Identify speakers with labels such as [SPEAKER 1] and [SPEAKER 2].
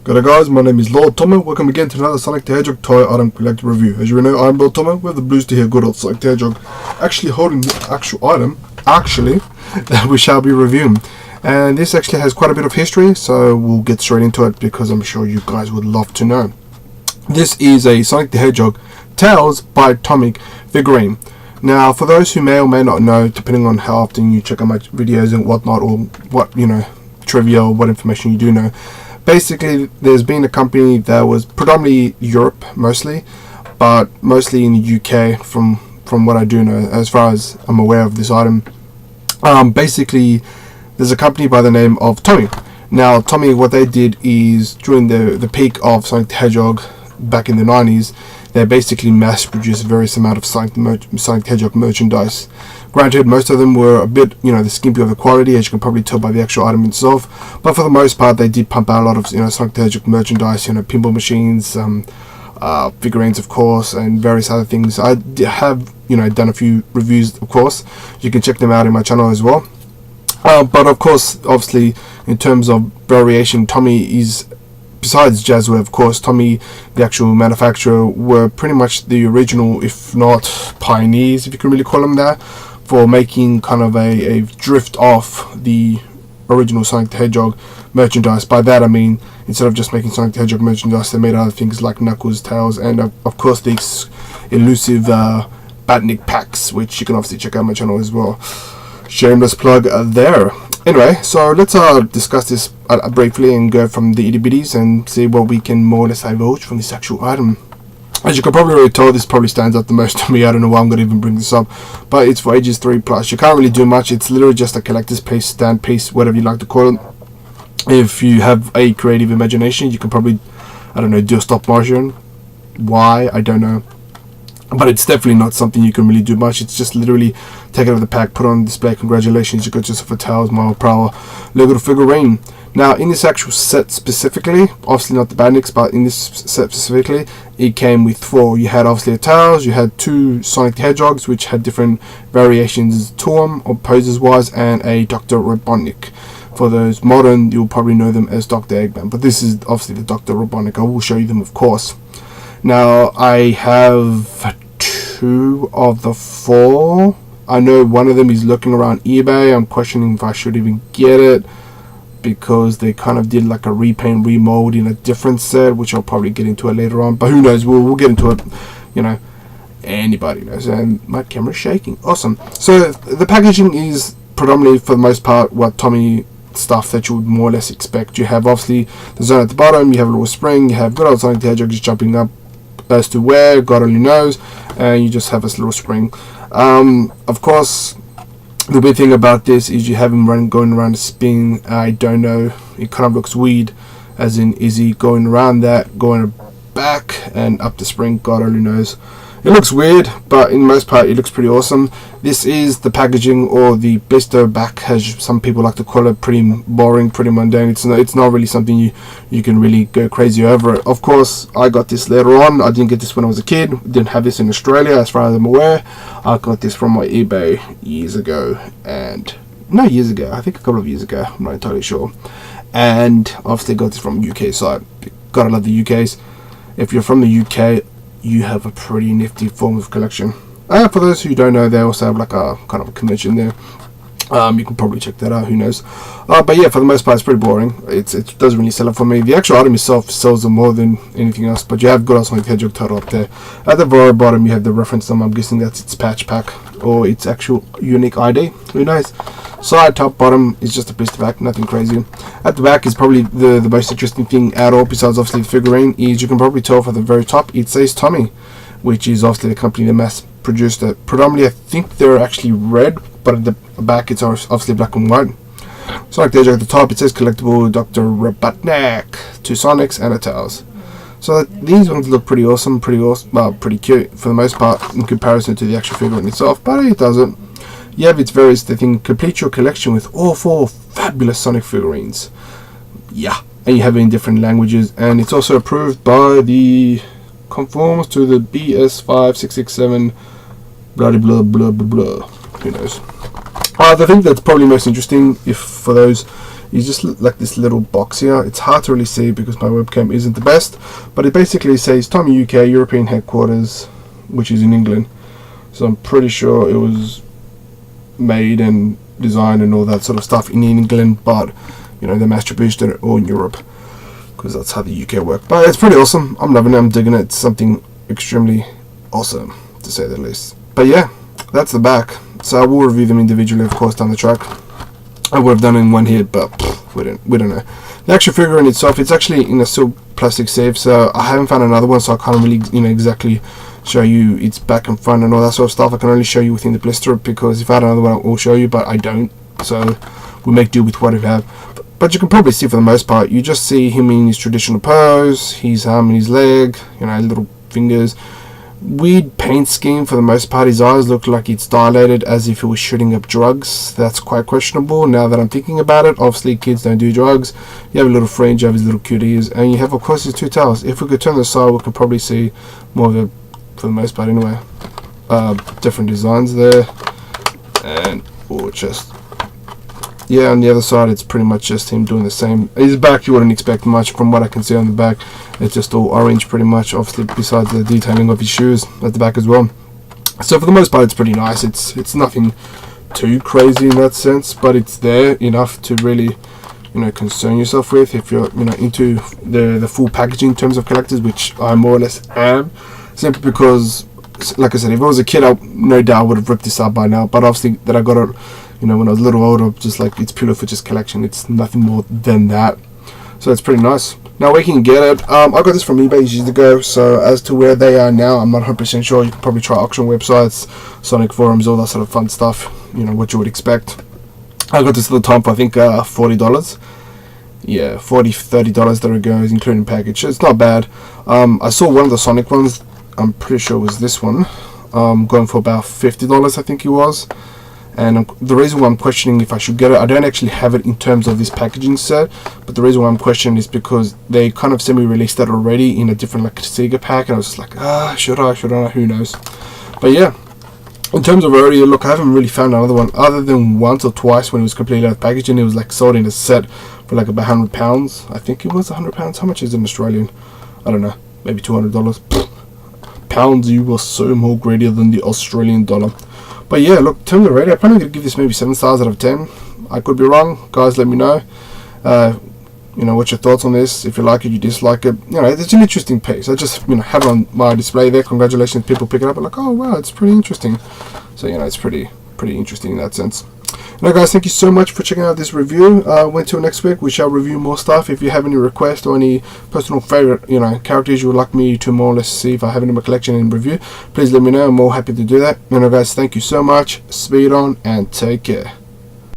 [SPEAKER 1] G'day guys, my name is Lord Tomy. Welcome again to another Sonic the Hedgehog toy item collector review. As you know, I'm Lord Tomy with the blues to hear good old Sonic the Hedgehog. Actually holding the actual item, that we shall be reviewing. And this actually has quite a bit of history, so we'll get straight into it because I'm sure you guys would love to know. This is a Sonic the Hedgehog Tails by Tomy figurine. Now, for those who may or may not know, depending on how often you check out my videos and whatnot, or what, trivia or what information you do know, basically, there's been a company that was predominantly Europe, mostly, but mostly in the UK, from what I do know, as far as I'm aware of this item. Basically, there's a company by the name of Tomy. Now, Tomy, what they did is, during the peak of Sonic the Hedgehog, back in the 90s, they basically mass-produced various amount of Sonic the Hedgehog merchandise. Granted, most of them were a bit, the skimpy of the quality, as you can probably tell by the actual item itself. But for the most part, they did pump out a lot of, Sonic the Hedgehog merchandise, pinball machines, figurines, of course, and various other things. I have, done a few reviews, of course. You can check them out in my channel as well. But of course, obviously, in terms of variation, Tomy is, besides Jazzware, of course, Tomy, the actual manufacturer, were pretty much the original, if not pioneers, if you can really call them that, for making kind of a drift off the original Sonic the Hedgehog merchandise. By that I mean, instead of just making Sonic the Hedgehog merchandise, they made other things like Knuckles, Tails, and of course these elusive Batnik packs, which you can obviously check out my channel as well. Shameless plug there. Anyway, so let's discuss this briefly and go from the itty bitties and see what we can more or less divulge from this actual item. As you can probably already tell, this probably stands out the most to me. I don't know why I'm going to even bring this up, but it's for ages 3+. You can't really do much. It's literally just a collector's piece, stand piece, whatever you like to call it. If you have a creative imagination, you can probably, I don't know, do a stop motion. Why? I don't know. But it's definitely not something you can really do much. It's just literally take it out of the pack, put it on display. Congratulations, you got yourself a Tails Mile Prower Lego figurine. Now, in this actual set specifically, obviously not the Batniks, but in this set specifically, it came with 4. You had obviously a Tails, you had 2 Sonic the Hedgehogs, which had different variations to them, or poses wise, and a Dr. Robotnik. For those modern, you'll probably know them as Dr. Eggman, but this is obviously the Dr. Robotnik. I will show you them, of course. Now, I have 2 of the 4. I know one of them is looking around eBay. I'm questioning if I should even get it, because they kind of did like a repaint, remold in a different set, which I'll probably get into it later on. But who knows? We'll get into it. Anybody knows. And my camera's shaking. Awesome. So the packaging is predominantly, for the most part, what Tomy stuff that you would more or less expect. You have obviously the zone at the bottom. You have a little spring. You have good old Sonic the Hedgehog just jumping up as to where, God only knows, and you just have this little spring. Of course, the weird thing about this is you have him going around a spin. I don't know, it kind of looks weird, as in, is he going around that, going back and up the spring? God only knows. It looks weird, but in most part it looks pretty awesome. This is the packaging, or the blister back, as some people like to call it. Pretty boring, pretty mundane. It's not really something you can really go crazy over it. Of course, I got this later on. I didn't get this when I was a kid. Didn't have this in Australia, as far as I'm aware. I got this from my eBay years ago, and not years ago, I think a couple of years ago, I'm not entirely sure. And obviously got this from UK side. Gotta love the UKs. If you're from the UK, you have a pretty nifty form of collection. For those who don't know, they also have like a kind of a convention there. You can probably check that out, who knows. But yeah, for the most part, it's pretty boring. It doesn't really sell it for me. The actual item itself sells them more than anything else, but you have good old Sonic the Hedgehog title up there. At the very bottom, you have the reference number. I'm guessing that's its patch pack, or its actual unique ID, who knows. Side, top, bottom is just a blister pack, nothing crazy. At the back is probably the most interesting thing at all, besides obviously the figurine, is you can probably tell from the very top, it says Tomy, which is obviously the company that mass produced it. Predominantly, I think they're actually red, but at the back it's obviously black and white. Sonic the Hedgehog at the top, it says collectible Dr. Robotnik, 2 Sonics and a Tails. So these ones look pretty awesome, pretty cute for the most part in comparison to the actual figurine itself, but it doesn't. You have its various things. Complete your collection with all 4 fabulous Sonic figurines. Yeah, and you have it in different languages, and it's also approved by the, conforms to the BS5667 blah blah blah blah blah. Who knows? The thing that's probably most interesting, if for those You just like this little box here. It's hard to really see because my webcam isn't the best, but it basically says Tomy UK European headquarters, which is in England. So I'm pretty sure it was made and designed and all that sort of stuff in England, but you know, they mass produced it all in Europe because that's how the UK work. But it's pretty awesome. I'm loving it. I'm digging it. It's something extremely awesome, to say the least. But yeah, that's the back. So I will review them individually, of course, down the track. I would have done it in one hit, but we don't know. The actual figure in itself, it's actually in a silk plastic safe, so I haven't found another one, so I can't really, you know, exactly show you its back and front and all that sort of stuff. I can only show you within the blister, because if I had another one, I will show you, but I don't. So we'll make do with what we have. But you can probably see, for the most part, you just see him in his traditional pose, his arm and his leg, you know, little fingers. Weird paint scheme for the most part. His eyes look like it's dilated as if he was shooting up drugs. That's quite questionable now that I'm thinking about it. Obviously kids don't do drugs. You have a little fringe, you have his little cute ears, and you have of course his two tails. If we could turn the side, we could probably see more of it, for the most part anyway. Different designs there, and just yeah, on the other side it's pretty much just him doing the same. His back, you wouldn't expect much from what I can see on the back. It's just all orange pretty much, obviously, besides the detailing of his shoes at the back as well. So for the most part it's pretty nice. It's nothing too crazy in that sense, but it's there enough to really, you know, concern yourself with if you're, you know, into the full packaging in terms of collectors, which I more or less am, simply because, like I said, if I was a kid, I no doubt would have ripped this up by now, but obviously that I got it, you know, when I was a little older, just like it's purely for just collection. It's nothing more than that. So it's pretty nice. Now we can get it. I got this from eBay years ago, so as to where they are now, I'm not 100% sure. You can probably try auction websites, Sonic forums, all that sort of fun stuff, you know, what you would expect. I got this at the time for I think $40. Yeah, $30 there it goes, including package. It's not bad. I saw one of the Sonic ones, I'm pretty sure it was this one, going for about $50 I think it was. And the reason why I'm questioning if I should get it, I don't actually have it in terms of this packaging set, but the reason why I'm questioning is because they kind of semi-released that already in a different like Sega pack, and I was just like, should I, who knows. But yeah, in terms of rarity, look, I haven't really found another one other than once or twice when it was completely out of packaging. It was like sold in a set for like about £100. I think it was £100. How much is it in Australian? I don't know, maybe $200. Pounds, you were so more greedier than the Australian dollar. But yeah, look, in terms of rating, I'm probably going to give this maybe 7 stars out of 10. I could be wrong. Guys, let me know. You know, what's your thoughts on this? If you like it, you dislike it. You know, it's an interesting piece. I just, you know, have it on my display there. Congratulations, people pick it up and like, oh wow, it's pretty interesting. So, you know, it's pretty interesting in that sense. Now guys, thank you so much for checking out this review. Until next week, we shall review more stuff. If you have any requests or any personal favorite, you know, characters you would like me to more or less see if I have in my collection and review, please let me know. I'm more happy to do that. Now guys, thank you so much. Speed on and take care.